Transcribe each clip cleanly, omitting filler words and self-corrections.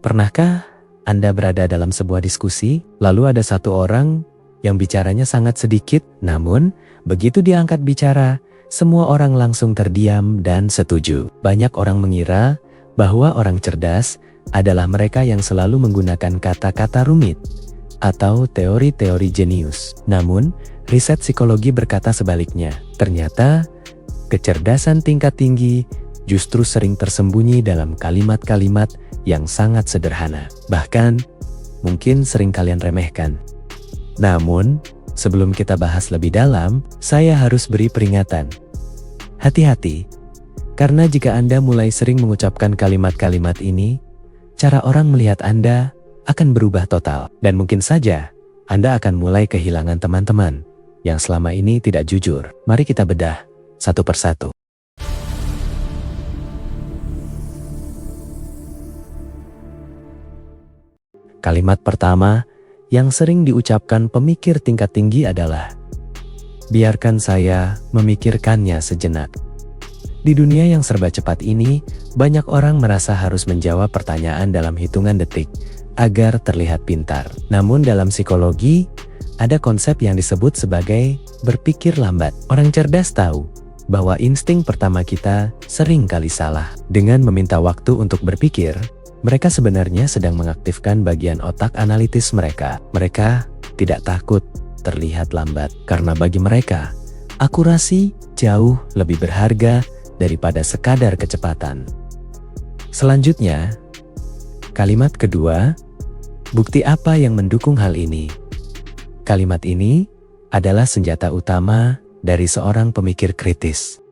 Pernahkah Anda berada dalam sebuah diskusi, lalu ada satu orang yang bicaranya sangat sedikit, namun begitu dia angkat bicara, semua orang langsung terdiam dan setuju. Banyak orang mengira bahwa orang cerdas adalah mereka yang selalu menggunakan kata-kata rumit atau teori-teori jenius. Namun, riset psikologi berkata sebaliknya. Ternyata, kecerdasan tingkat tinggi justru sering tersembunyi dalam kalimat-kalimat yang sangat sederhana. Bahkan, mungkin sering kalian remehkan. Namun, sebelum kita bahas lebih dalam, saya harus beri peringatan. Hati-hati, karena jika Anda mulai sering mengucapkan kalimat-kalimat ini, cara orang melihat Anda akan berubah total. Dan mungkin saja, Anda akan mulai kehilangan teman-teman yang selama ini tidak jujur. Mari kita bedah satu persatu. Kalimat pertama yang sering diucapkan pemikir tingkat tinggi adalah, "Biarkan saya memikirkannya sejenak." Di dunia yang serba cepat ini, banyak orang merasa harus menjawab pertanyaan dalam hitungan detik agar terlihat pintar. Namun dalam psikologi, ada konsep yang disebut sebagai berpikir lambat. Orang cerdas tahu bahwa insting pertama kita sering kali salah. Dengan meminta waktu untuk berpikir, mereka sebenarnya sedang mengaktifkan bagian otak analitis mereka. Mereka tidak takut terlihat lambat, karena bagi mereka, akurasi jauh lebih berharga daripada sekadar kecepatan. Selanjutnya, kalimat kedua, bukti apa yang mendukung hal ini? Kalimat ini adalah senjata utama dari seorang pemikir kritis.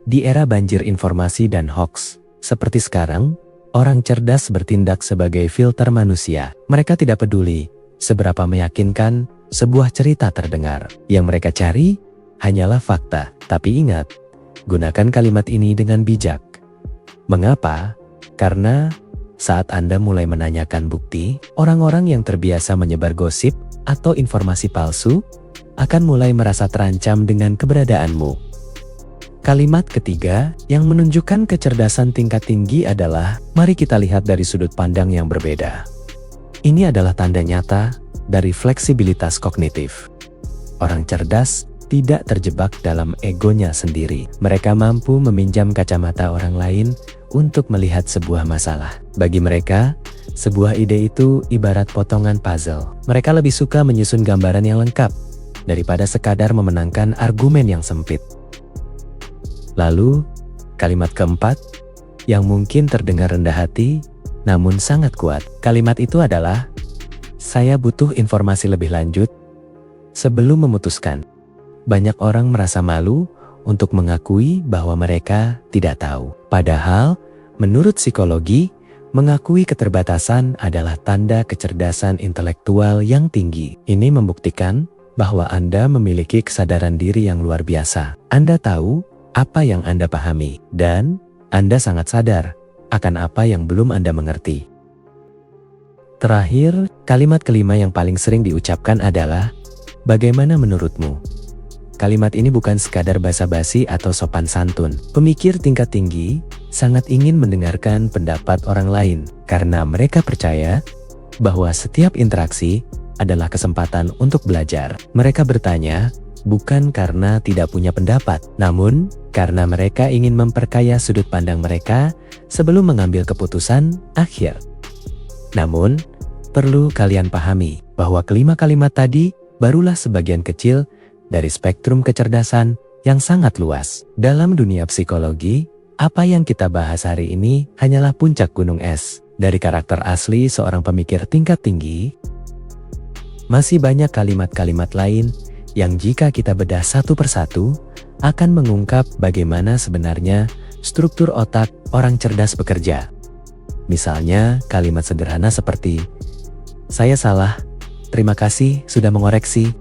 Di era banjir informasi dan hoaks seperti sekarang, orang cerdas bertindak sebagai filter manusia. Mereka tidak peduli seberapa meyakinkan sebuah cerita terdengar. Yang mereka cari hanyalah fakta. Tapi ingat, gunakan kalimat ini dengan bijak. Mengapa? Karena saat Anda mulai menanyakan bukti, orang-orang yang terbiasa menyebar gosip atau informasi palsu akan mulai merasa terancam dengan keberadaanmu. Kalimat ketiga yang menunjukkan kecerdasan tingkat tinggi adalah, mari kita lihat dari sudut pandang yang berbeda. Ini adalah tanda nyata dari fleksibilitas kognitif. Orang cerdas tidak terjebak dalam egonya sendiri. Mereka mampu meminjam kacamata orang lain untuk melihat sebuah masalah. Bagi mereka, sebuah ide itu ibarat potongan puzzle. Mereka lebih suka menyusun gambaran yang lengkap daripada sekadar memenangkan argumen yang sempit. Lalu, kalimat keempat, yang mungkin terdengar rendah hati, namun sangat kuat. Kalimat itu adalah, saya butuh informasi lebih lanjut sebelum memutuskan. Banyak orang merasa malu untuk mengakui bahwa mereka tidak tahu. Padahal, menurut psikologi, mengakui keterbatasan adalah tanda kecerdasan intelektual yang tinggi. Ini membuktikan bahwa Anda memiliki kesadaran diri yang luar biasa. Anda tahu apa yang Anda pahami, dan Anda sangat sadar akan apa yang belum Anda mengerti. Terakhir, kalimat kelima yang paling sering diucapkan adalah, bagaimana menurutmu? Kalimat ini bukan sekadar basa-basi atau sopan santun. Pemikir tingkat tinggi sangat ingin mendengarkan pendapat orang lain, karena mereka percaya bahwa setiap interaksi adalah kesempatan untuk belajar. Mereka bertanya, bukan karena tidak punya pendapat, namun karena mereka ingin memperkaya sudut pandang mereka sebelum mengambil keputusan akhir. Namun, perlu kalian pahami bahwa kelima kalimat tadi barulah sebagian kecil dari spektrum kecerdasan yang sangat luas. Dalam dunia psikologi, apa yang kita bahas hari ini hanyalah puncak gunung es dari karakter asli seorang pemikir tingkat tinggi. Masih banyak kalimat-kalimat lain yang jika kita bedah satu persatu, akan mengungkap bagaimana sebenarnya struktur otak orang cerdas bekerja. Misalnya kalimat sederhana seperti, saya salah, terima kasih sudah mengoreksi.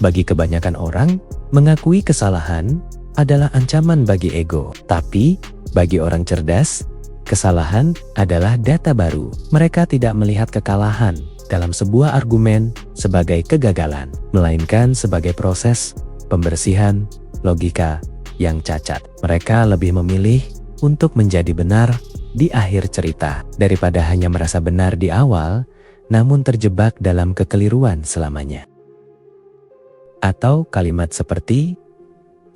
Bagi kebanyakan orang, mengakui kesalahan adalah ancaman bagi ego. Tapi, bagi orang cerdas, kesalahan adalah data baru. Mereka tidak melihat kekalahan dalam sebuah argumen sebagai kegagalan, melainkan sebagai proses pembersihan logika yang cacat. Mereka lebih memilih untuk menjadi benar di akhir cerita, daripada hanya merasa benar di awal, namun terjebak dalam kekeliruan selamanya. Atau kalimat seperti,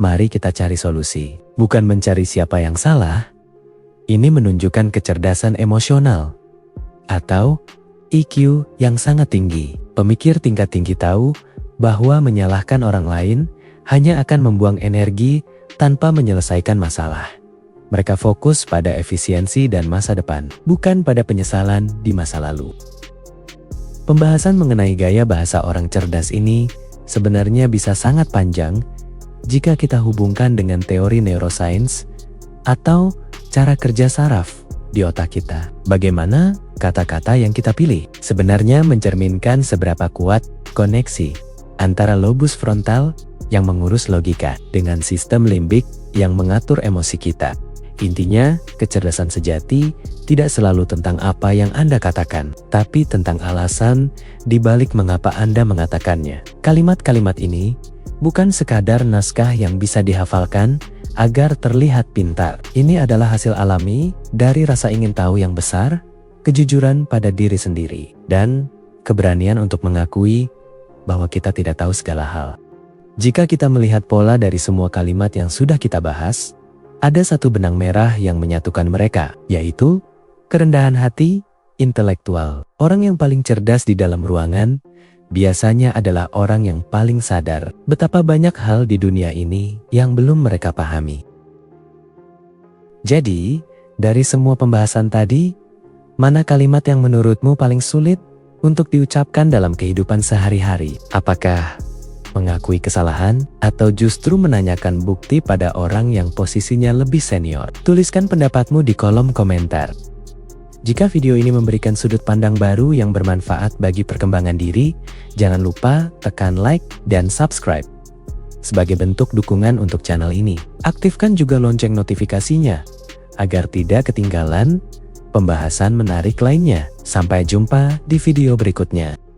mari kita cari solusi, bukan mencari siapa yang salah. Ini menunjukkan kecerdasan emosional atau IQ yang sangat tinggi. Pemikir tingkat tinggi tahu bahwa menyalahkan orang lain hanya akan membuang energi tanpa menyelesaikan masalah. Mereka fokus pada efisiensi dan masa depan, bukan pada penyesalan di masa lalu. Pembahasan mengenai gaya bahasa orang cerdas ini sebenarnya bisa sangat panjang jika kita hubungkan dengan teori neuroscience atau cara kerja saraf di otak kita. Bagaimana kata-kata yang kita pilih sebenarnya mencerminkan seberapa kuat koneksi antara lobus frontal yang mengurus logika dengan sistem limbik yang mengatur emosi kita. Intinya, kecerdasan sejati tidak selalu tentang apa yang Anda katakan, tapi tentang alasan di balik mengapa Anda mengatakannya. Kalimat-kalimat ini bukan sekadar naskah yang bisa dihafalkan agar terlihat pintar. Ini adalah hasil alami dari rasa ingin tahu yang besar, kejujuran pada diri sendiri, dan keberanian untuk mengakui bahwa kita tidak tahu segala hal. Jika kita melihat pola dari semua kalimat yang sudah kita bahas, ada satu benang merah yang menyatukan mereka, yaitu kerendahan hati intelektual. Orang yang paling cerdas di dalam ruangan biasanya adalah orang yang paling sadar betapa banyak hal di dunia ini yang belum mereka pahami. Jadi, dari semua pembahasan tadi, mana kalimat yang menurutmu paling sulit untuk diucapkan dalam kehidupan sehari-hari? Apakah mengakui kesalahan, atau justru menanyakan bukti pada orang yang posisinya lebih senior? Tuliskan pendapatmu di kolom komentar. Jika video ini memberikan sudut pandang baru yang bermanfaat bagi perkembangan diri, jangan lupa tekan like dan subscribe sebagai bentuk dukungan untuk channel ini. Aktifkan juga lonceng notifikasinya agar tidak ketinggalan pembahasan menarik lainnya. Sampai jumpa di video berikutnya.